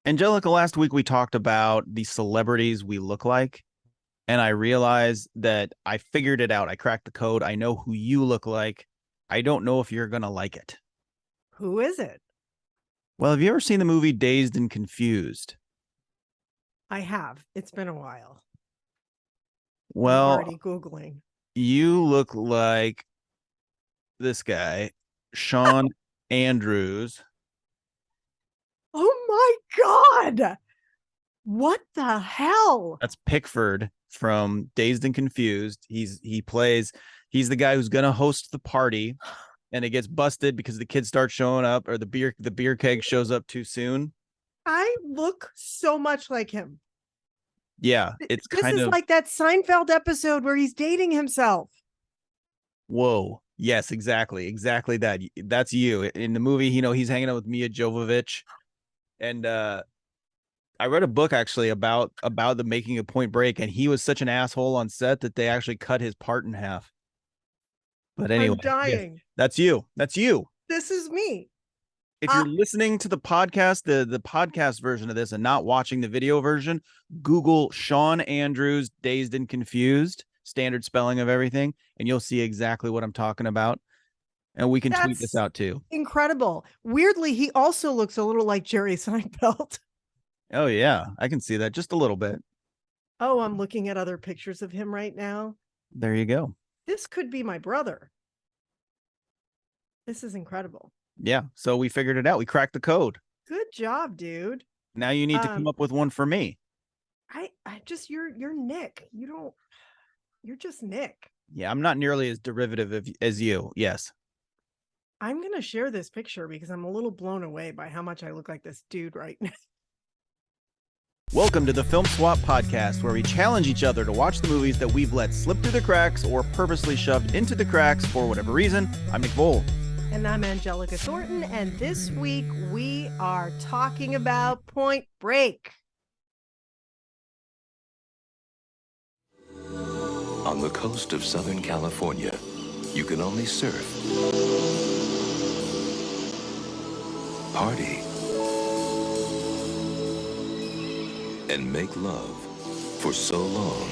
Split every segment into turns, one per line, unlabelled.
Angelica, last week we talked about the celebrities we look like, and I realized that I figured it out. I cracked the code. I know who you look like. I don't know if you're going to like it.
Who is it?
Well, have you ever seen the movie Dazed and Confused?
I have. It's been a while. I'm
Well,
already Googling.
you look like this guy, Sean Andrews.
Oh my God. What the hell?
That's Pickford from Dazed and Confused. He's the guy who's going to host the party, and it gets busted because the kids start showing up, or the beer keg shows up too soon.
I look so much like him.
Yeah, it's
This
kind
is
of
like that Seinfeld episode where he's dating himself.
whoa. Yes, exactly that. That's you in the movie. He's hanging out with Mia Jovovich, and I read a book actually about the making of Point Break, and he was such an asshole on set that they actually cut his part in half. But anyway,
I'm
yes,
dying.
that's you. That's you.
This is me.
If you're listening to the podcast, the podcast version of this, and not watching the video version, Google Sean Andrews Dazed and Confused, standard spelling of everything, and you'll see exactly what I'm talking about. And we can tweet this
That's
out too.
incredible. Weirdly, he also looks a little like Jerry Seinfeld.
Oh yeah, I can see that just a little bit.
Oh, I'm looking at other pictures of him right now.
There you go.
This could be my brother. This is incredible.
Yeah, so we figured it out. We cracked the code.
Good job, dude.
Now you need to come up with one for me.
I just you're Nick. You're just Nick.
Yeah, I'm not nearly as derivative as you. Yes.
I'm gonna share this picture because I'm a little blown away by how much I look like this dude right now.
Welcome to the Film Swap Podcast, where we challenge each other to watch the movies that we've let slip through the cracks or purposely shoved into the cracks for whatever reason. I'm Nick Voll.
And I'm Angelica Thornton, and this week we are talking about Point Break.
On the coast of Southern California, you can only surf, party, and make love for so long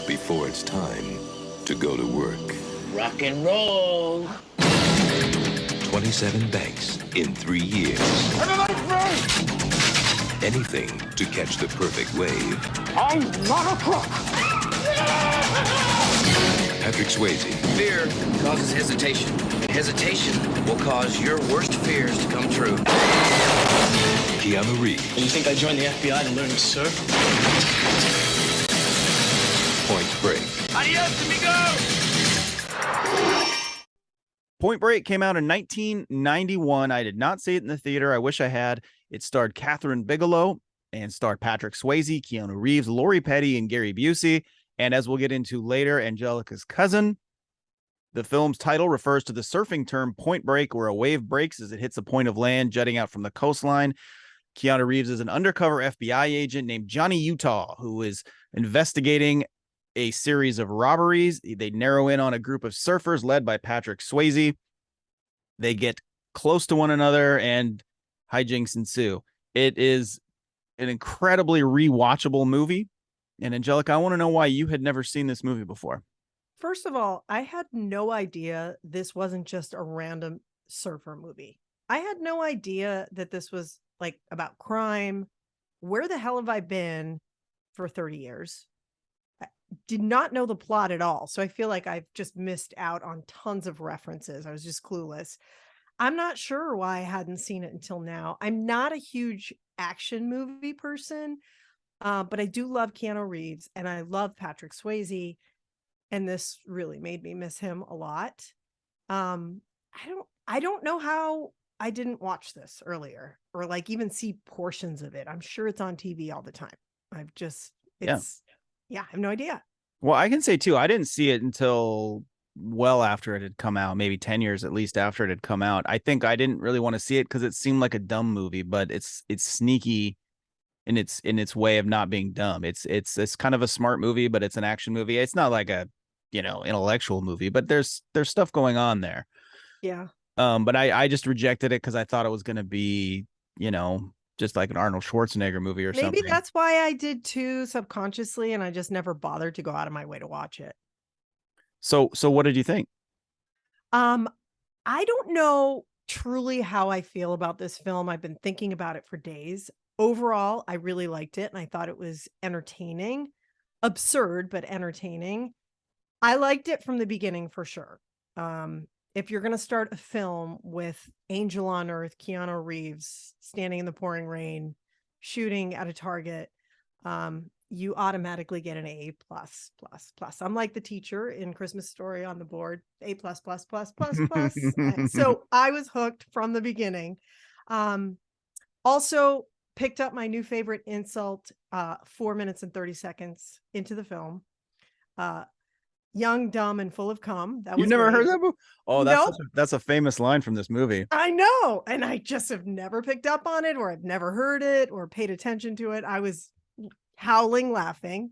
before it's time to go to work.
Rock and roll.
27 banks in 3 years. Anything to catch the perfect wave.
I'm not a crook.
Patrick Swayze,
Fear causes hesitation. Hesitation will cause your worst fears to come true.
Keanu Reeves,
You think I joined the FBI to learn to surf?
Point Break.
Adios, amigo!
Point Break came out in 1991. I did not see it in the theater. I wish I had. It starred Kathryn Bigelow and starred Patrick Swayze, Keanu Reeves, Lori Petty, and Gary Busey. And as we'll get into later, Angelica's cousin. The film's title refers to the surfing term point break, where a wave breaks as it hits a point of land jutting out from the coastline. Keanu Reeves is an undercover FBI agent named Johnny Utah, who is investigating a series of robberies. They narrow in on a group of surfers led by Patrick Swayze. They get close to one another and hijinks ensue. It is an incredibly rewatchable movie. And Angelica, I want to know why you had never seen this movie before.
First of all, I had no idea this wasn't just a random surfer movie. I had no idea that this was like about crime. Where the hell have I been for 30 years? I did not know the plot at all. So I feel like I've just missed out on tons of references. I was just clueless. I'm not sure why I hadn't seen it until now. I'm not a huge action movie person, but I do love Keanu Reeves and I love Patrick Swayze. And this really made me miss him a lot. I don't know how I didn't watch this earlier or like even see portions of it. I'm sure it's on TV all the time. I have no idea.
Well, I can say too, I didn't see it until well after it had come out, maybe 10 years at least after it had come out. I think I didn't really want to see it because it seemed like a dumb movie, but it's sneaky in its way of not being dumb. It's kind of a smart movie, but it's an action movie. It's not like a intellectual movie, but there's stuff going on there.
Yeah.
But I just rejected it because I thought it was going to be, just like an Arnold Schwarzenegger movie or
Maybe
something.
that's why I did too subconsciously, and I just never bothered to go out of my way to watch it.
So what did you think?
Um, I don't know truly how I feel about this film. I've been thinking about it for days. Overall, I really liked it and I thought it was entertaining. Absurd, but entertaining. I liked it from the beginning for sure. If you're going to start a film with Angel on Earth, Keanu Reeves standing in the pouring rain, shooting at a target, you automatically get an A plus plus plus. I'm like the teacher in Christmas Story on the board, A plus plus plus plus plus. So I was hooked from the beginning. Also picked up my new favorite insult 4 minutes and 30 seconds into the film. Young, dumb, and full of cum. That
You
was
never
great.
heard that movie? Oh,
Nope.
that's a famous line from this movie.
I know. And I just have never picked up on it, or I've never heard it or paid attention to it. I was howling laughing.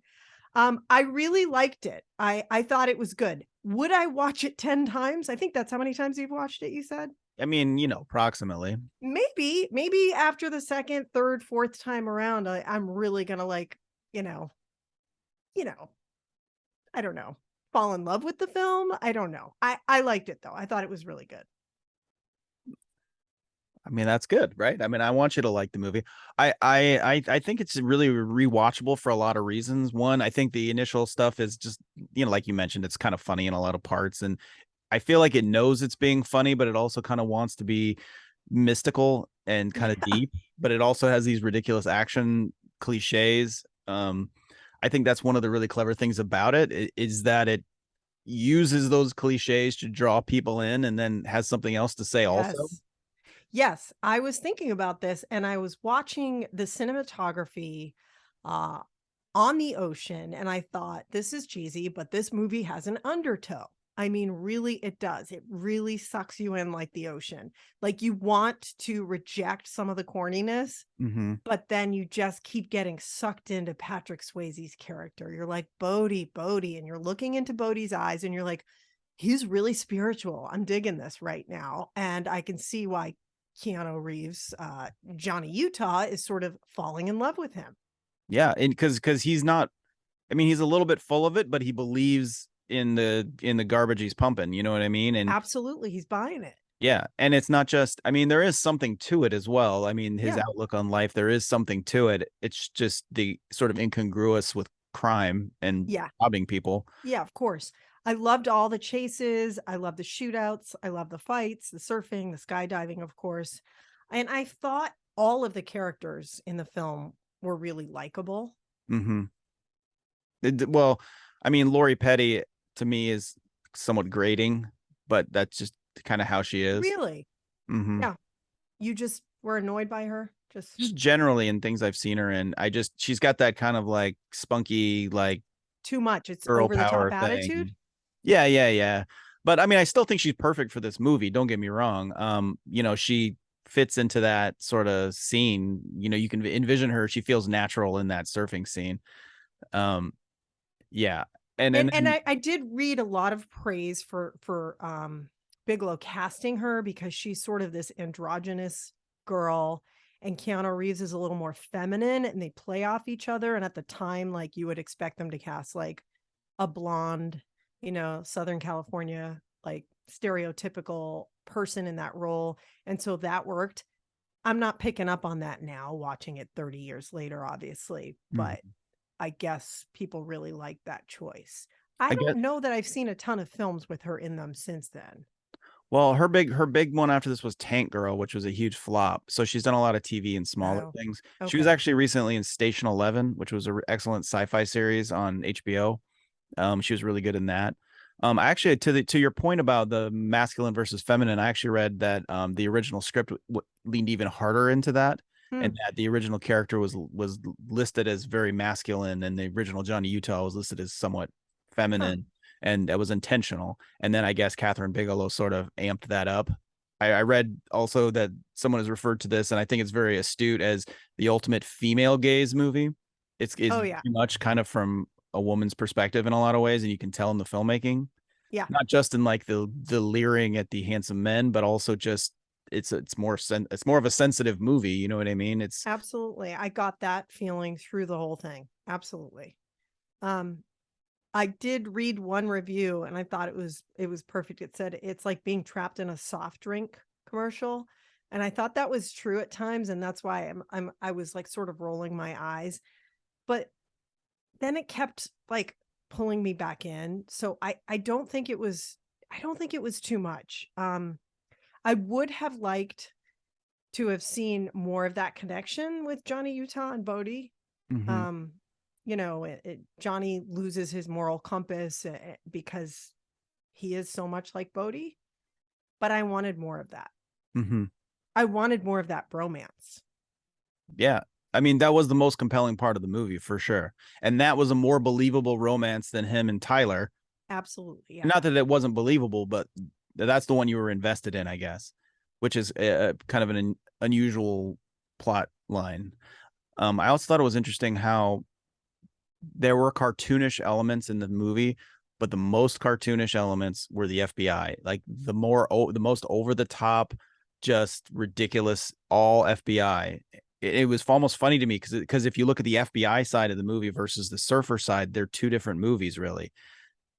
I really liked it. I thought it was good. Would I watch it 10 times? I think that's how many times you've watched it, you said?
I mean, approximately.
Maybe after the second, third, fourth time around, I'm really gonna like, I don't know, fall in love with the film. I don't know. I liked it though. I thought it was really good.
I mean, that's good, right? I mean, I want you to like the movie. I think it's really rewatchable for a lot of reasons. One, I think the initial stuff is just, like you mentioned, it's kind of funny in a lot of parts, and I feel like it knows it's being funny, but it also kind of wants to be mystical and kind of deep, but it also has these ridiculous action cliches. I think that's one of the really clever things about it is that it uses those cliches to draw people in and then has something else to say also.
Yes, I was thinking about this and I was watching the cinematography on the ocean and I thought, this is cheesy, but this movie has an undertow. I mean, really, it does. It really sucks you in like the ocean. Like you want to reject some of the corniness, but then you just keep getting sucked into Patrick Swayze's character. You're like, Bodhi, and you're looking into Bodhi's eyes and you're like, he's really spiritual. I'm digging this right now. And I can see why Keanu Reeves, Johnny Utah is sort of falling in love with him.
Yeah. And because he's not, I mean, he's a little bit full of it, but he believes in the garbage he's pumping, you know what I mean? And
absolutely, he's buying it.
Yeah, and it's not just, I mean, there is something to it as well. I mean, his outlook on life, there is something to it. It's just the sort of incongruous with crime and robbing people.
Yeah, of course. I loved all the chases. I love the shootouts. I love the fights, the surfing, the skydiving, of course. And I thought all of the characters in the film were really likable.
Well, I mean, Lori Petty to me is somewhat grating, but that's just kind of how she is.
Really? Yeah. You just were annoyed by her?
Just generally in things I've seen her in. She's got that kind of like spunky, like
too much. It's
girl
over the top
power
attitude.
Yeah. But I mean, I still think she's perfect for this movie. Don't get me wrong. She fits into that sort of scene. You can envision her. She feels natural in that surfing scene. Yeah. And
I did read a lot of praise for Bigelow casting her because she's sort of this androgynous girl and Keanu Reeves is a little more feminine and they play off each other. And at the time, like you would expect them to cast like a blonde, Southern California, like stereotypical person in that role. And so that worked. I'm not picking up on that now, watching it 30 years later, obviously, but I guess people really like that choice. I don't know that I've seen a ton of films with her in them since then.
Well, her big one after this was Tank Girl, which was a huge flop. So she's done a lot of TV and smaller things. Okay. She was actually recently in Station 11, which was an excellent sci-fi series on HBO. She was really good in that. Actually, to your point about the masculine versus feminine, I actually read that the original script leaned even harder into that. And that the original character was listed as very masculine and the original Johnny Utah was listed as somewhat feminine, and that was intentional. And then I guess Kathryn Bigelow sort of amped that up. I read also that someone has referred to this, and I think it's very astute, as the ultimate female gaze movie. It's very much kind of from a woman's perspective in a lot of ways, and you can tell in the filmmaking. Yeah. Not just in like the leering at the handsome men, but also just it's more it's more of a sensitive movie. You know what I mean? It's
Absolutely. I got that feeling through the whole thing. Absolutely. Um, I did read one review and I thought it was perfect. It said it's like being trapped in a soft drink commercial. And I thought that was true at times, and that's why I was like sort of rolling my eyes. But then it kept like pulling me back in. So I don't think it was too much. I would have liked to have seen more of that connection with Johnny Utah and Bodhi.
Mhm.
Um, Johnny loses his moral compass because he is so much like Bodhi, but I wanted more of that.
Mhm.
I wanted more of that bromance.
Yeah. I mean, that was the most compelling part of the movie for sure. And that was a more believable romance than him and Tyler.
Absolutely. Yeah.
Not that it wasn't believable, but that's the one you were invested in, I guess, which is kind of an unusual plot line. I also thought it was interesting how there were cartoonish elements in the movie, but the most cartoonish elements were the FBI. Like the most over the top, just ridiculous, all FBI. It was almost funny to me because if you look at the FBI side of the movie versus the surfer side, they're two different movies, really.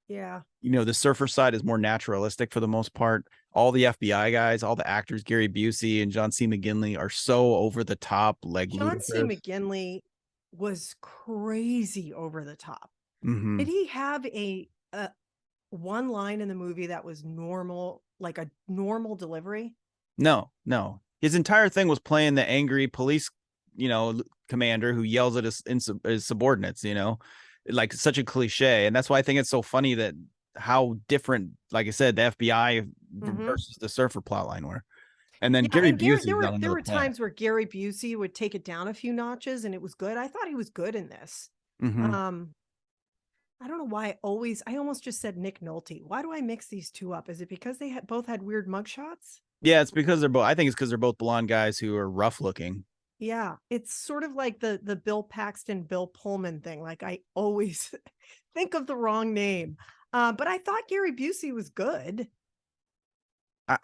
Yeah.
You know, the surfer side is more naturalistic for the most part. All the FBI guys, all the actors, Gary Busey and John C. McGinley, are so over the top, like
John C.
ludicrous.
McGinley was crazy over the top.
Mm-hmm.
Did he have a one line in the movie that was normal, like a normal delivery?
No, no. His entire thing was playing the angry police, commander who yells at his subordinates, like such a cliche. And that's why I think it's so funny that how different, like I said, the FBI
Mm-hmm.
versus the surfer plotline were. And then
Yeah,
Gary
and Gary,
Busey's on
there
another
were
planet.
times where Gary Busey would take it down a few notches, and it was good. I thought he was good in this.
Mm-hmm.
Um, I don't know why I almost just said Nick Nolte. Why do I mix these two up? Is it because they both had weird mugshots?
Yeah, it's because they're both. I think it's because they're both blonde guys who are rough looking.
Yeah, it's sort of like the Bill Paxton, Bill Pullman thing. Like I always think of the wrong name. But I thought Gary Busey was good.
I,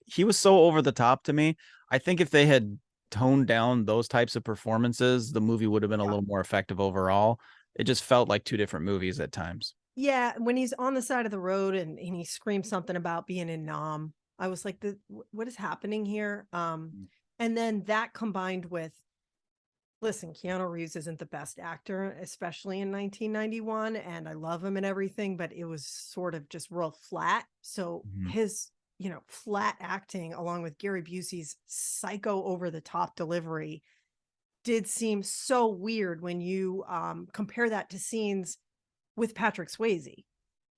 he was so over the top to me. I think if they had toned down those types of performances, the movie would have been a
Yeah.
little more effective overall. It just felt like two different movies at times.
Yeah, when he's on the side of the road and he screams something about being in Nam, I was like, what is happening here? And then that combined with, listen, Keanu Reeves isn't the best actor, especially in 1991, and I love him and everything, but it was sort of just real flat. So
Mhm.
his, flat acting along with Gary Busey's psycho over the top delivery did seem so weird when you compare that to scenes with Patrick Swayze,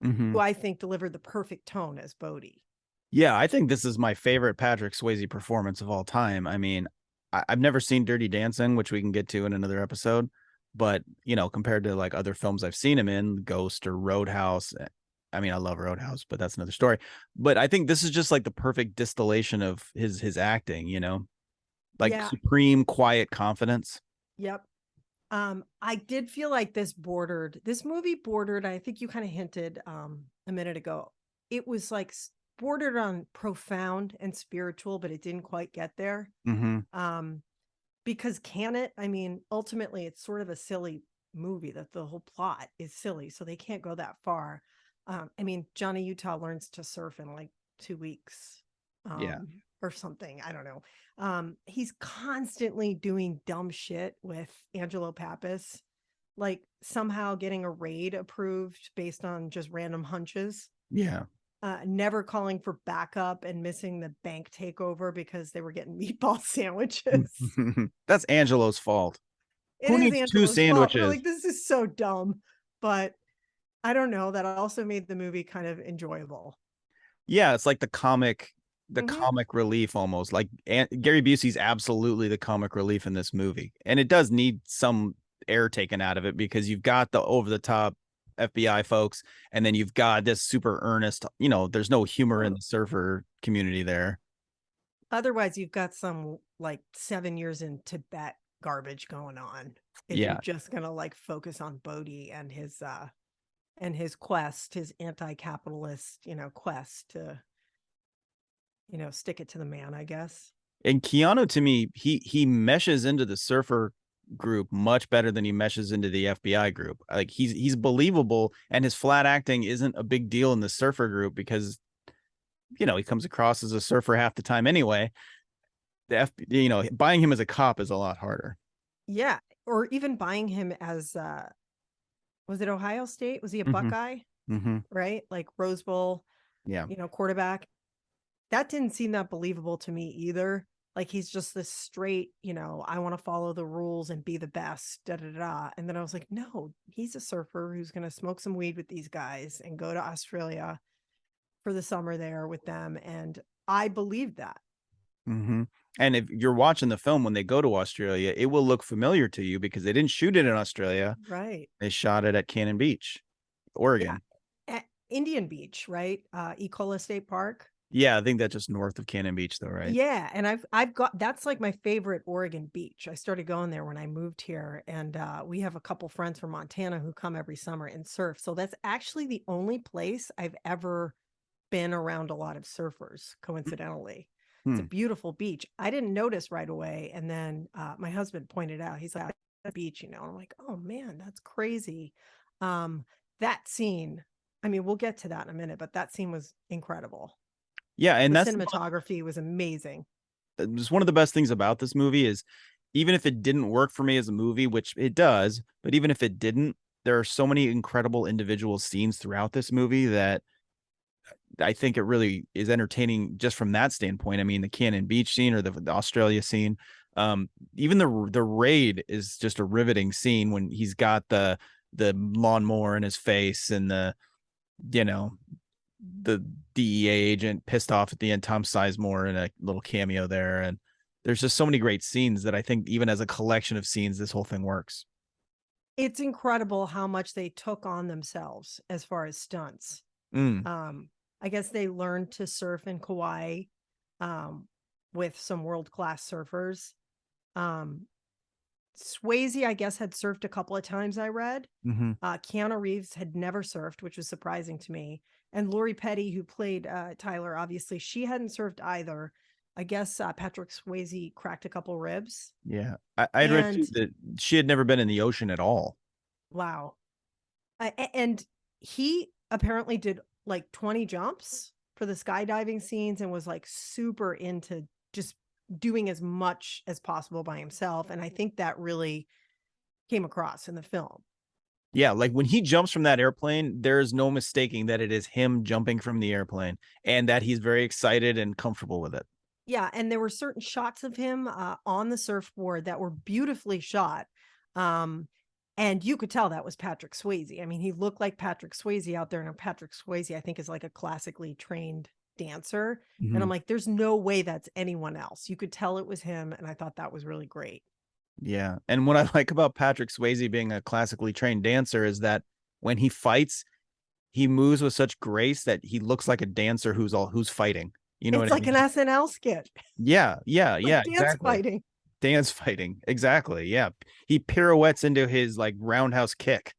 Mhm.
who I think delivered the perfect tone as Bodhi.
Yeah, I think this is my favorite Patrick Swayze performance of all time. I mean, I've never seen Dirty Dancing, which we can get to in another episode, but compared to like other films I've seen him in, Ghost or Roadhouse, I mean, I love Roadhouse, but that's another story. But I think this is just like the perfect distillation of his acting, like
Yeah.
supreme quiet confidence.
Yep. I did feel like this movie bordered, I think you kind of hinted a minute ago. It was like bordered on profound and spiritual, but it didn't quite get there.
Mm-hmm.
Because can it? I mean, ultimately it's sort of a silly movie that the whole plot is silly, so they can't go that far. I mean, Johnny Utah learns to surf in like 2 weeks.
Yeah.
Or something. I don't know. He's constantly doing dumb shit with Angelo Pappas, like somehow getting a raid approved based on just random hunches.
Yeah.
Never calling for backup and missing the bank takeover because they were getting meatball sandwiches.
That's Angelo's fault.
It
Who
is
needs two
Angelo's fault. We're
sandwiches?
like, this is so dumb. But I don't know. That also made the movie kind of enjoyable.
Yeah, it's like the
Mhm.
comic relief almost. Like Gary Busey's absolutely the comic relief in this movie, and it does need some air taken out of it because you've got the over the top FBI folks, and then you've got this super earnest. There's no humor in the surfer community there.
Otherwise, you've got some like 7 years in Tibet garbage going on. If you're
Yeah,
just gonna like focus on Bodhi and his quest, his anti-capitalist, quest to stick it to the man, I guess.
And Keanu, to me, he meshes into the surfer group much better than he meshes into the FBI group. Like he's believable, and his flat acting isn't a big deal in the surfer group because he comes across as a surfer half the time anyway. Buying him as a cop is a lot harder.
Yeah. Or even buying him as was it Ohio State? Was he a Buckeye? Right? Like Rose Bowl,
Yeah.
Quarterback. That didn't seem that believable to me either. Like he's just this straight, I want to follow the rules and be the best, da da da. And then I was like, no, he's a surfer who's going to smoke some weed with these guys and go to Australia for the summer there with them. And I believed that.
And if you're watching the film when they go to Australia, it will look familiar to you because they didn't shoot it in Australia.
Right.
They shot it at Cannon Beach, Oregon.
Yeah. At Indian Beach, right? Ecola State Park.
Yeah, I think that's just north of Cannon Beach, though, right?
Yeah, and I've got that's like my favorite Oregon beach. I started going there when I moved here, and we have a couple friends from Montana who come every summer and surf. So that's actually the only place I've ever been around a lot of surfers. Coincidentally, it's a beautiful beach. I didn't notice right away, and then my husband pointed out. He's like, "The beach," and I'm like, "Oh man, that's crazy." That scene. I mean, we'll get to that in a minute, but that scene was incredible.
Yeah, and
the
that's
cinematography was amazing.
Just one of the best things about this movie is even if it didn't work for me as a movie, which it does, but even if it didn't, there are so many incredible individual scenes throughout this movie that I think it really is entertaining just from that standpoint. I mean, the Cannon Beach scene or the Australia scene, even the raid is just a riveting scene when he's got the lawnmower in his face and the DEA agent pissed off at the end, Tom Sizemore in a little cameo there. And there's just so many great scenes that I think even as a collection of scenes, this whole thing works.
It's incredible how much they took on themselves as far as stunts. I guess they learned to surf in Kauai with some world-class surfers. Swayze, I guess, had surfed a couple of times, I read. Keanu Reeves had never surfed, which was surprising to me. And Lori Petty, who played Tyler, obviously, she hadn't surfed either. I guess Patrick Swayze cracked a couple ribs.
Yeah. I'd read too that she had never been in the ocean at all.
Wow. And he apparently did like 20 jumps for the skydiving scenes and was like super into just doing as much as possible by himself. And I think that really came across in the film.
Yeah, like when he jumps from that airplane, there is no mistaking that it is him jumping from the airplane and that he's very excited and comfortable with it.
Yeah, and there were certain shots of him on the surfboard that were beautifully shot. And you could tell that was Patrick Swayze. I mean, he looked like Patrick Swayze out there. And Patrick Swayze, I think, is like a classically trained dancer. And I'm like, there's no way that's anyone else. You could tell it was him. And I thought that was really great.
Yeah. And what I like about Patrick Swayze being a classically trained dancer is that when he fights, he moves with such grace that he looks like a dancer who's fighting. You know,
it's
what
like
I mean?
an SNL skit.
Yeah.
Like dance
exactly.
fighting.
Dance fighting. Exactly. Yeah. He pirouettes into his like roundhouse kick.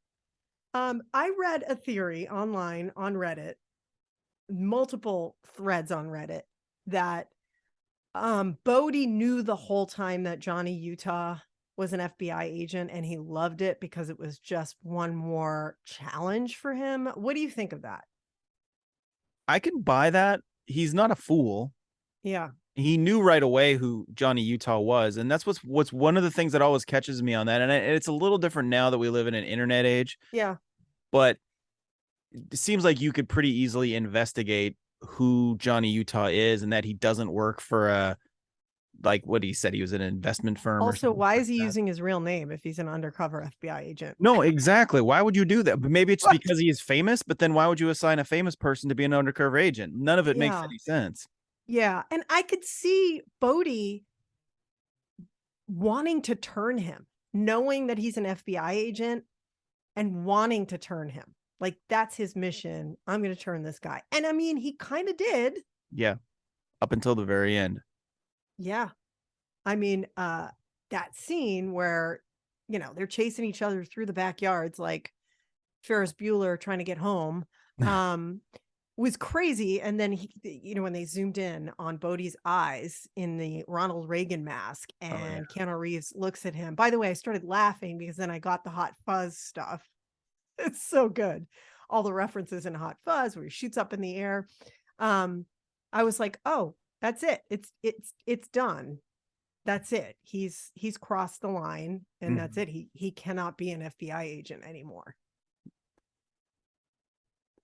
I read a theory online on Reddit, multiple threads on Reddit, that Bodie knew the whole time that Johnny Utah was an FBI agent and he loved it because it was just one more challenge for him. What do you think of that?
I can buy that. He's not a fool.
Yeah.
He knew right away who Johnny Utah was. And that's what's one of the things that always catches me on that. And it's a little different now that we live in an internet age.
Yeah.
But it seems like you could pretty easily investigate who Johnny Utah is and that he doesn't work for a, like what he said, he was an investment firm.
Also, why is he using his real name if he's an undercover FBI agent?
No, exactly. Why would you do that? But maybe it's because he is famous, but then why would you assign a famous person to be an undercover agent? None of it makes any sense.
Yeah. And I could see Bodie wanting to turn him, knowing that he's an FBI agent and wanting to turn him. Like, that's his mission. I'm going to turn this guy. And I mean, he kind of did.
Yeah. Up until the very end.
Yeah. I mean, that scene where, they're chasing each other through the backyards like Ferris Bueller trying to get home. was crazy. And then when they zoomed in on Bodhi's eyes in the Ronald Reagan mask, and Keanu Reeves looks at him. By the way, I started laughing because then I got the Hot Fuzz stuff. It's so good. All the references in Hot Fuzz where he shoots up in the air. I was like, oh, that's it. It's done. That's it. He's crossed the line, and that's it. He cannot be an FBI agent anymore.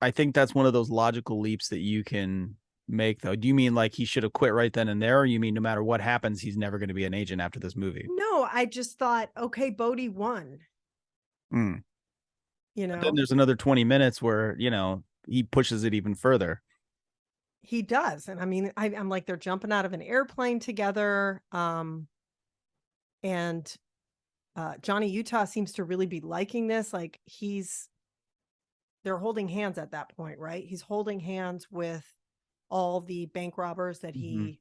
I think that's one of those logical leaps that you can make, though. Do you mean like he should have quit right then and there, or you mean no matter what happens, he's never going to be an agent after this movie?
No, I just thought, okay, Bodhi won.
But then there's another 20 minutes where, he pushes it even further.
He does. And I mean, I'm like, they're jumping out of an airplane together. And Johnny Utah seems to really be liking this. Like they're holding hands at that point, right? He's holding hands with all the bank robbers that he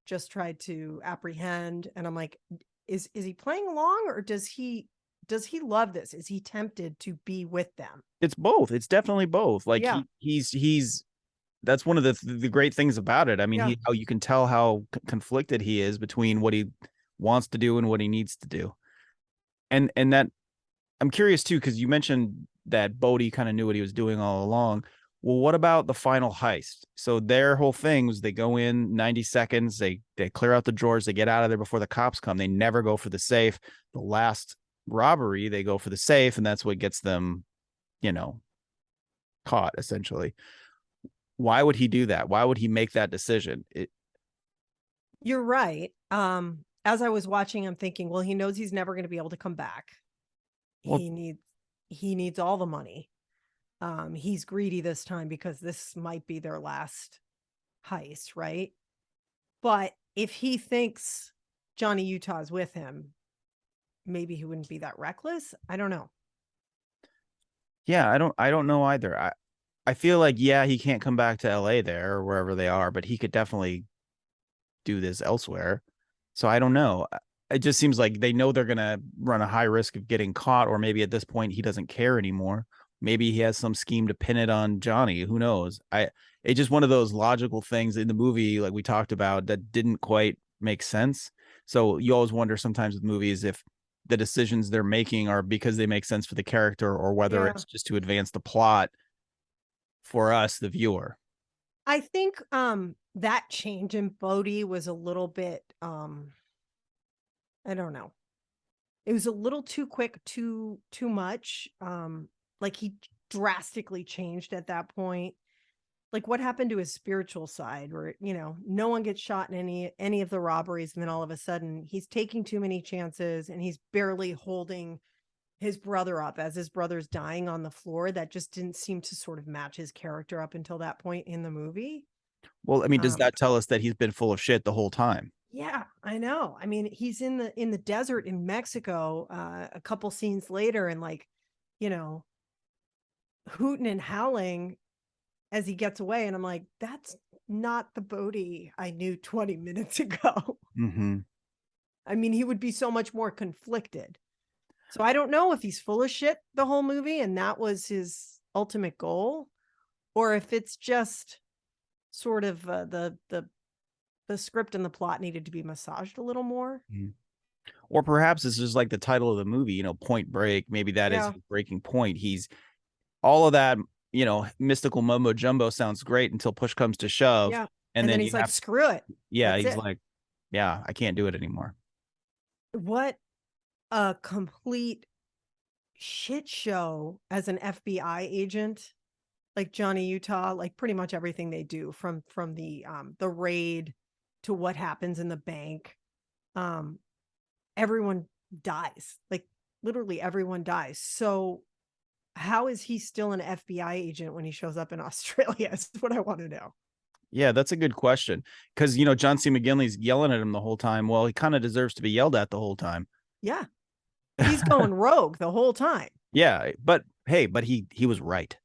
just tried to apprehend. And I'm like, is he playing along, or does he love this? Is he tempted to be with them?
It's both. It's definitely both. Like he's that's one of the great things about it. I mean, how you can tell how conflicted he is between what he wants to do and what he needs to do. And that I'm curious too, because you mentioned that Bodhi kind of knew what he was doing all along. Well, what about the final heist? So their whole thing was they go in 90 seconds, they clear out the drawers, they get out of there before the cops come. They never go for the safe. The last robbery, they go for the safe, and that's what gets them, caught essentially. Why would he do that? Why would he make that decision?
You're right. As I was watching, I'm thinking, well, he knows he's never going to be able to come back. Well, he needs all the money. He's greedy this time because this might be their last heist, right? But if he thinks Johnny Utah's with him, maybe he wouldn't be that reckless. I don't know.
Yeah, I don't know either. I feel like, he can't come back to LA there or wherever they are, but he could definitely do this elsewhere. So I don't know. It just seems like they know they're going to run a high risk of getting caught, or maybe at this point he doesn't care anymore. Maybe he has some scheme to pin it on Johnny. Who knows? It's just one of those logical things in the movie, like we talked about, that didn't quite make sense. So you always wonder sometimes with movies if the decisions they're making are because they make sense for the character, or whether it's just to advance the plot for us, the viewer.
I think that change in Bodhi was a little bit I don't know. It was a little too quick, too much. Like he drastically changed at that point. Like what happened to his spiritual side, where no one gets shot in any of the robberies, and then all of a sudden he's taking too many chances and he's barely holding his brother up as his brother's dying on the floor. That just didn't seem to sort of match his character up until that point in the movie.
Well, I mean, does that tell us that he's been full of shit the whole time?
Yeah, I know. I mean, he's in the desert in Mexico a couple scenes later, and hooting and howling as he gets away, and I'm like, that's not the Bodhi I knew 20 minutes ago. I mean, he would be so much more conflicted. So I don't know if he's full of shit the whole movie and that was his ultimate goal, or if it's just sort of the script and the plot needed to be massaged a little more.
Or perhaps it's just like the title of the movie, Point Break. Maybe that is his breaking point. He's all of that, mystical mumbo jumbo sounds great until push comes to shove.
Yeah. And then he's like, screw it.
Yeah. He's like, I can't do it anymore.
What a complete shit show as an FBI agent, like Johnny Utah, like pretty much everything they do from the raid to what happens in the bank. Everyone dies, like literally everyone dies. So how is he still an FBI agent when he shows up in Australia? Is what I want to know.
Yeah, that's a good question. Because, John C. McGinley's yelling at him the whole time. Well, he kind of deserves to be yelled at the whole time.
Yeah. He's going rogue the whole time.
Yeah. But hey, he was right.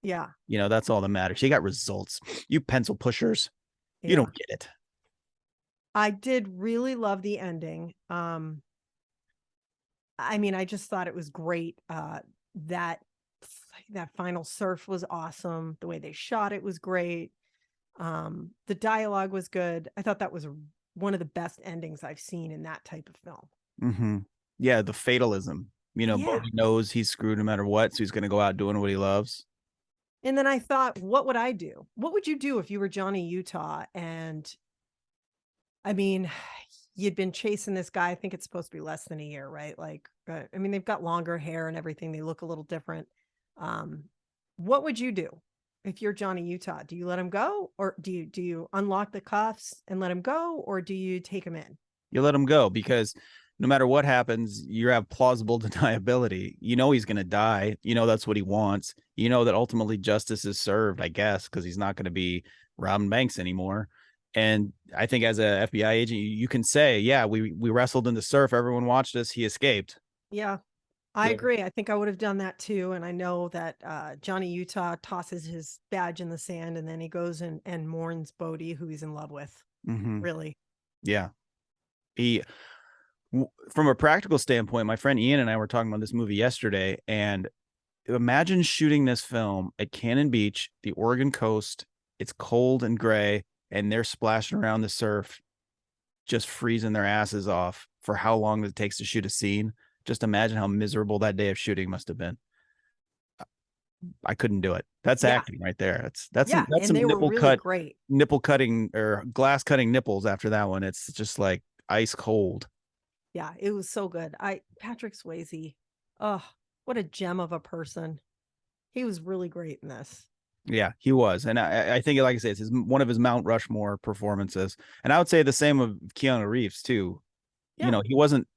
Yeah.
That's all that matters. He got results. You pencil pushers. You don't get it.
I did really love the ending. I mean, I just thought it was great that that final surf was awesome. The way they shot it was great. The dialogue was good. I thought that was one of the best endings I've seen in that type of film.
Mm-hmm. Yeah, the fatalism.
Yeah.
Bodhi knows he's screwed no matter what, so he's going to go out doing what he loves.
And then I thought, what would I do? What would you do if you were Johnny Utah? And I mean, you'd been chasing this guy. I think it's supposed to be less than a year, right? Like, I mean, they've got longer hair and everything. They look a little different. What would you do if you're Johnny Utah? Do you let him go, or do you unlock the cuffs and let him go, or do you take him in?
You let him go because no matter what happens, you have plausible deniability. He's going to die. That's what he wants. That ultimately justice is served, I guess, because he's not going to be robbing banks anymore. And I think as a FBI agent, you can say, yeah, we wrestled in the surf. Everyone watched us. He escaped.
Yeah, I
Yeah.
agree. I think I would have done that too. And I know that Johnny Utah tosses his badge in the sand and then he goes and mourns Bodhi, who he's in love with.
Mm-hmm.
Really.
Yeah. From a practical standpoint, my friend Ian and I were talking about this movie yesterday, and imagine shooting this film at Cannon Beach, the Oregon coast. It's cold and gray, and they're splashing around the surf, just freezing their asses off for how long it takes to shoot a scene. Just imagine how miserable that day of shooting must have been. I couldn't do it. That's acting right there. That's
Yeah,
some
and they were
nipple
really
cut,
great.
nipple cutting or glass cutting nipples after that one. It's just like ice cold.
Yeah, it was so good. Patrick Swayze, oh, what a gem of a person. He was really great in this.
Yeah, he was. And I think, like I say, it's one of his Mount Rushmore performances. And I would say the same of Keanu Reeves, too.
Yeah.
He wasn't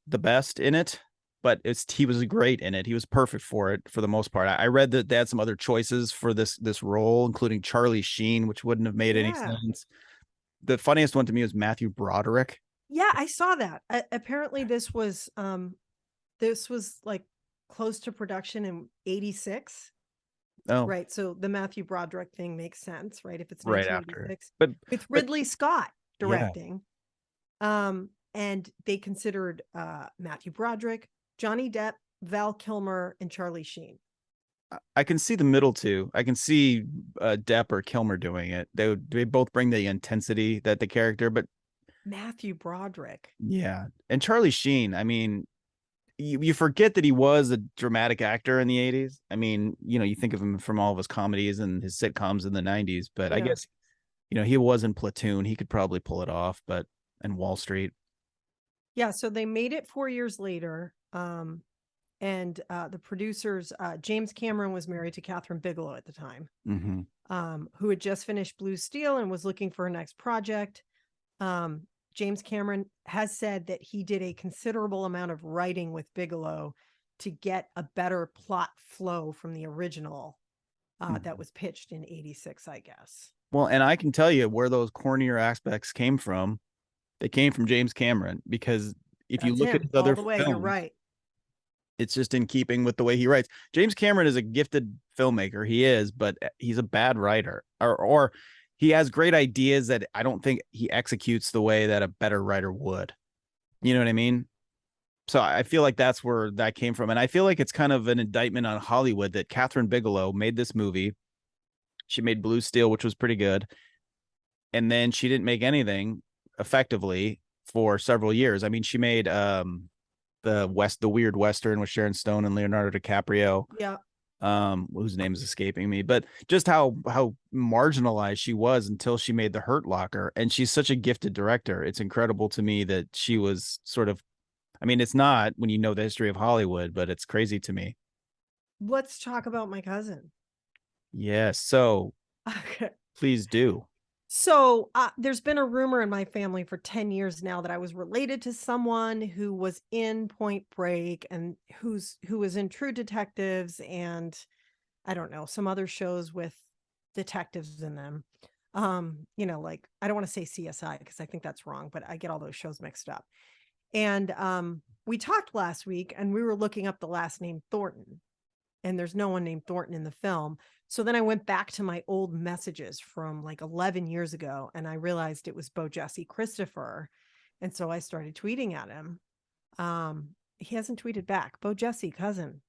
the best in it, but he was great in it. He was perfect for it for the most part. I read that they had some other choices for this role, including Charlie Sheen, which wouldn't have made any sense. The funniest one to me was Matthew Broderick.
Yeah, I saw that. Apparently this was like close to production in 86.
Oh,
Right. So the Matthew Broderick thing makes sense, right? If it's
right after.
1986.
But
with Ridley Scott
Yeah.
directing. And they considered Matthew Broderick, Johnny Depp, Val Kilmer, and Charlie Sheen.
I can see the middle two. I can see Depp or Kilmer doing it. They both bring the intensity that the character, but
Matthew Broderick.
yeah. And Charlie Sheen, I mean, you forget that he was a dramatic actor in the 80s. I mean, you think of him from all of his comedies and his sitcoms in the 90s, but I guess, he was in Platoon. He could probably pull it off, and Wall Street.
Yeah, so they made it 4 years later. And the producers, James Cameron was married to Kathryn Bigelow at the time, who had just finished Blue Steel and was looking for her next project. James Cameron has said that he did a considerable amount of writing with Bigelow to get a better plot flow from the original that was pitched in 86, I guess.
Well, and I can tell you where those cornier aspects came from. They came from James Cameron, because if you look at his other films,
you're right.
It's just in keeping with the way he writes. James Cameron is a gifted filmmaker. He is, but he's a bad writer, or he has great ideas that I don't think he executes the way that a better writer would. You know what I mean? So I feel like that's where that came from. And I feel like it's kind of an indictment on Hollywood that Kathryn Bigelow made this movie. She made Blue Steel, which was pretty good. And then she didn't make anything effectively for several years. I mean, she made the Weird Western with Sharon Stone and Leonardo DiCaprio.
Yeah.
Whose name is escaping me, but just how marginalized she was until she made The Hurt Locker. And she's such a gifted director. It's incredible to me that she was sort of, I mean, it's not when you know the history of Hollywood, but it's crazy to me.
Let's talk about My Cousin.
Yes. So please do.
So there's been a rumor in my family for 10 years now that I was related to someone who was in Point Break and who was in True Detectives and I don't know, some other shows with detectives in them. Like I don't want to say CSI because I think that's wrong, but I get all those shows mixed up. And we talked last week and we were looking up the last name Thornton, and there's no one named Thornton in the film. So then I went back to my old messages from like 11 years ago and I realized it was Bo Jesse Christopher. And so I started tweeting at him. He hasn't tweeted back. Bo Jesse, cousin,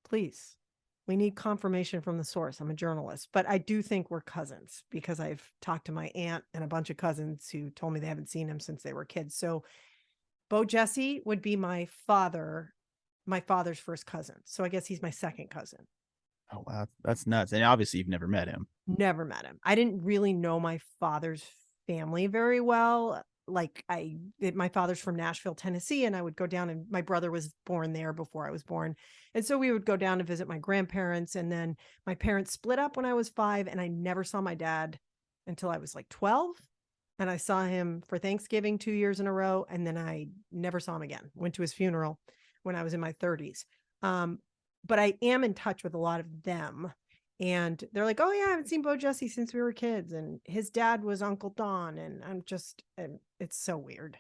please. We need confirmation from the source. I'm a journalist, but I do think we're cousins because I've talked to my aunt and a bunch of cousins who told me they haven't seen him since they were kids. So Bo Jesse would be my father's first cousin. So I guess he's my second cousin.
Oh, wow. That's nuts. And obviously you've never met him.
Never met him. I didn't really know my father's family very well. Like my father's from Nashville, Tennessee, and I would go down, and my brother was born there before I was born. And so we would go down to visit my grandparents. And then my parents split up when I was 5, and I never saw my dad until I was like 12. And I saw him for Thanksgiving 2 years in a row. And then I never saw him again. Went to his funeral when I was in my 30s. But I am in touch with a lot of them. And they're like, oh, yeah, I haven't seen Bo Jesse since we were kids. And his dad was Uncle Don. And it's so weird.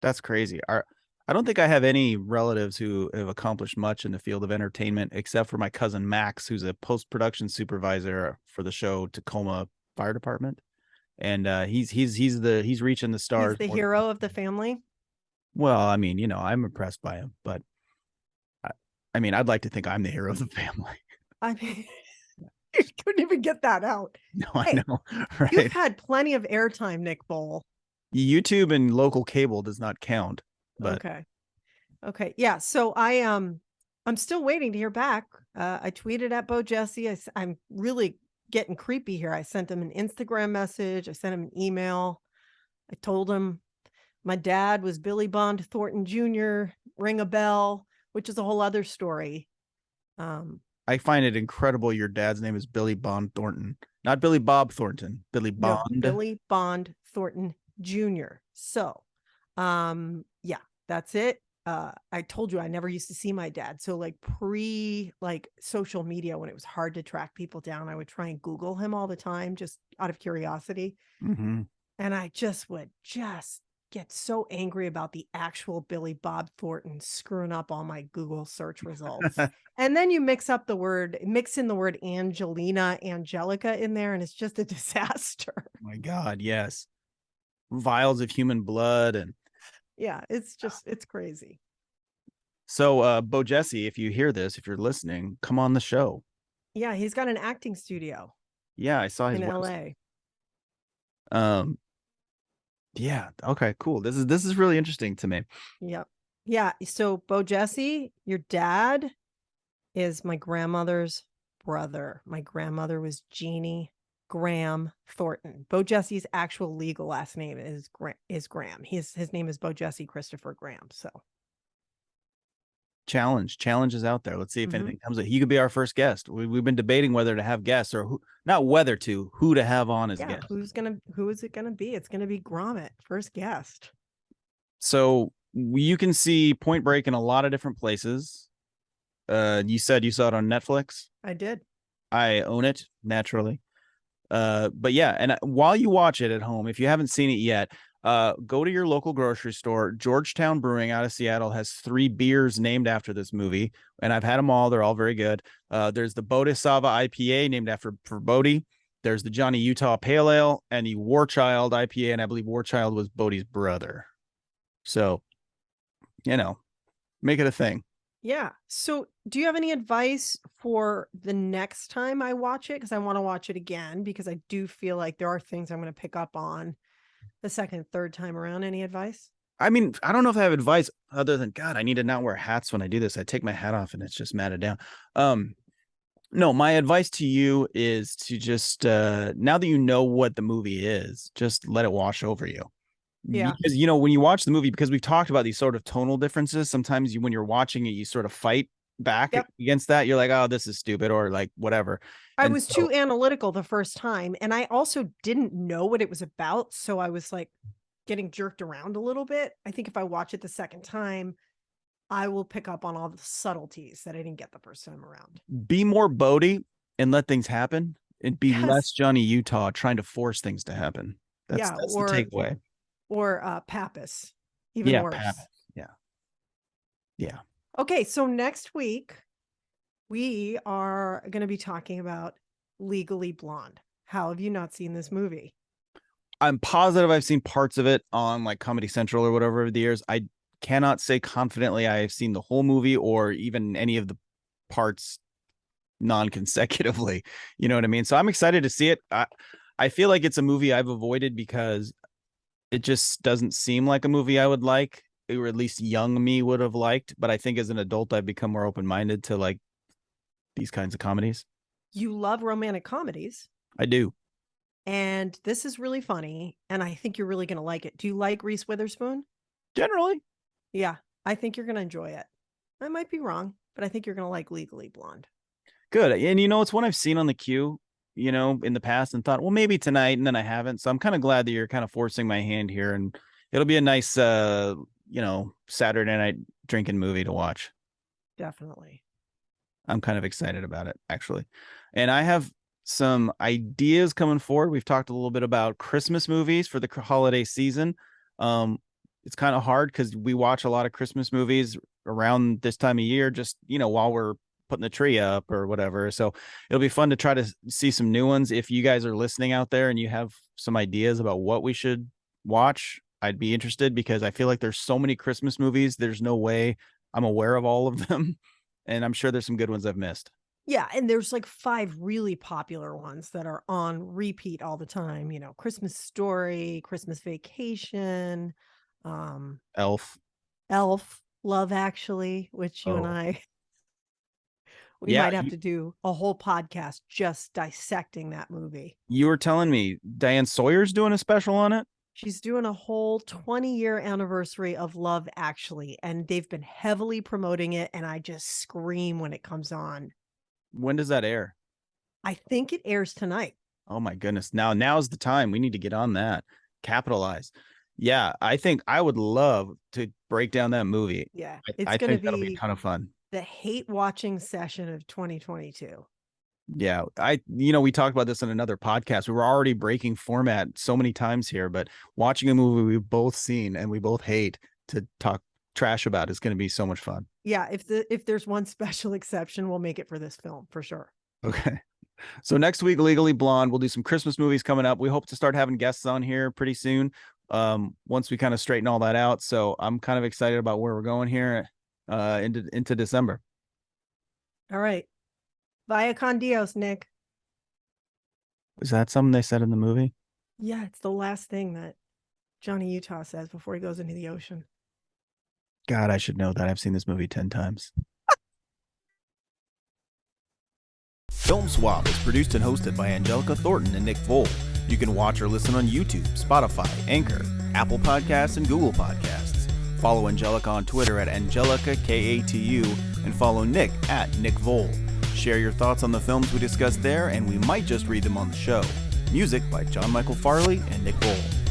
That's crazy. I don't think I have any relatives who have accomplished much in the field of entertainment, except for my cousin Max, who's a post-production supervisor for the show Tacoma Fire Department. And he's reaching the stars.
He's the hero of the family.
Well, I mean, you know, I'm impressed by him, but I mean, I'd like to think I'm the hero of the family.
I mean, you couldn't even get that out.
No,
Hey,
I know. Right.
You've had plenty of airtime, Nick Voll.
YouTube and local cable does not count. But
Okay. Yeah. So I'm still waiting to hear back. I tweeted at Bo Jesse. I'm really getting creepy here. I sent him an Instagram message. I sent him an email. I told him my dad was Billy Bond Thornton Jr. Ring a bell, which is a whole other story.
I find it incredible your dad's name is Billy Bond Thornton, not Billy Bob Thornton. Billy Bond.
No, Billy Bond Thornton Jr. So, yeah, that's it. I told you I never used to see my dad. So like social media, when it was hard to track people down, I would try and Google him all the time, just out of curiosity.
Mm-hmm.
And I just would get so angry about the actual Billy Bob Thornton screwing up all my Google search results. And then you mix in the word Angelica in there, and it's just a disaster.
Oh my God, yes. Vials of human blood and
yeah, it's crazy.
So Bo Jesse, if you hear this, if you're listening, come on the show.
Yeah, he's got an acting studio.
Yeah, I saw his
in
website.
LA.
Yeah, okay, cool. This is really interesting to me.
Yep. Yeah. So Bo Jesse, your dad is my grandmother's brother. My grandmother was Jeannie Graham Thornton. Bo Jesse's actual legal last name is Graham. His name is Bo Jesse Christopher Graham. So
challenge is out there. Let's see if anything comes up. He could be our first guest. We've been debating whether to have guests or who to have on as guest.
Who is it gonna be? It's gonna be Gromit, first guest.
So you can see Point Break in a lot of different places. You said you saw it on Netflix.
I did.
I own it naturally. But yeah, and while you watch it at home, if you haven't seen it yet, go to your local grocery store. Georgetown Brewing out of Seattle has 3 beers named after this movie, and I've had them all. They're all very good. There's the Bodhisattva IPA named for Bodhi. There's the Johnny Utah Pale Ale and the War Child IPA, and I believe War Child was Bodhi's brother. So, you know, make it a thing.
Yeah. So do you have any advice for the next time I watch it? Because I want to watch it again, because I do feel like there are things I'm going to pick up on the second, third time around. Any advice?
I mean, I don't know if I have advice other than, God, I need to not wear hats when I do this. I take my hat off and it's just matted down. No, my advice to you is to just, now that you know what the movie is, just let it wash over you.
Yeah.
Because, you know, when you watch the movie, because we've talked about these sort of tonal differences, sometimes when you're watching it, you sort of fight back against that. You're like, oh, this is stupid, or like whatever.
I was too analytical the first time, and I also didn't know what it was about. So I was like getting jerked around a little bit. I think if I watch it the second time, I will pick up on all the subtleties that I didn't get the first time around.
Be more Bodhi and let things happen, and be less Johnny Utah trying to force things to happen. That's the takeaway.
Or Pappas, even worse.
Pappas. Yeah.
Okay, so next week we are going to be talking about Legally Blonde. How have you not seen this movie?
I'm positive I've seen parts of it on like Comedy Central or whatever over the years. I cannot say confidently I have seen the whole movie or even any of the parts non-consecutively. You know what I mean? So I'm excited to see it. I feel like it's a movie I've avoided because it just doesn't seem like a movie I would like, or at least young me would have liked. But I think as an adult, I've become more open-minded to like these kinds of comedies.
You love romantic comedies,
I do.
and this is really funny, and I think you're really going to like it. Do you like Reese Witherspoon?
Generally.
Yeah, I think you're going to enjoy it. I might be wrong, but I think you're going to like Legally Blonde.
Good. And it's one I've seen on the queue, in the past and thought, well, maybe tonight, and then I haven't. So I'm kind of glad that you're kind of forcing my hand here, and it'll be a nice Saturday night drinking movie to watch.
Definitely.
I'm kind of excited about it, actually. And I have some ideas coming forward. We've talked a little bit about Christmas movies for the holiday season. It's kind of hard because we watch a lot of Christmas movies around this time of year, just, while we're putting the tree up or whatever. So it'll be fun to try to see some new ones. If you guys are listening out there and you have some ideas about what we should watch, I'd be interested, because I feel like there's so many Christmas movies. There's no way I'm aware of all of them. And I'm sure there's some good ones I've missed.
Yeah, and there's like 5 really popular ones that are on repeat all the time. Christmas Story, Christmas Vacation,
Elf.
Love Actually, which you and I, we
Yeah,
might have to do a whole podcast just dissecting that movie.
You were telling me Diane Sawyer's doing a special on it.
She's doing a whole 20-year anniversary of Love Actually, and they've been heavily promoting it, and I just scream when it comes on.
When does that air?
I think it airs tonight.
Oh my goodness. Now's the time. We need to get on that. Capitalize. Yeah, I think I would love to break down that movie.
Yeah,
I
it's going to
think that'll be
be
a ton of fun.
the hate watching session of 2022.
Yeah, we talked about this in another podcast. We were already breaking format so many times here, but watching a movie we've both seen and we both hate to talk trash about is going to be so much fun.
Yeah, if there's one special exception, we'll make it for this film for sure.
Okay. So next week, Legally Blonde, we'll do some Christmas movies coming up. We hope to start having guests on here pretty soon, once we kind of straighten all that out. So I'm kind of excited about where we're going here into December.
All right. Vaya con Dios, Nick.
Is that something they said in the movie?
Yeah, it's the last thing that Johnny Utah says before he goes into the ocean.
God, I should know that. I've seen this movie 10 times. Film Swap is produced and hosted by Angelica, Thornton, and Nick Voll. You can watch or listen on YouTube, Spotify, Anchor, Apple Podcasts, and Google Podcasts. Follow Angelica on Twitter at Angelica, KATU, and follow Nick at Nick Voll. Share your thoughts on the films we discussed there, and we might just read them on the show. Music by John Michael Farley and Nick Voll.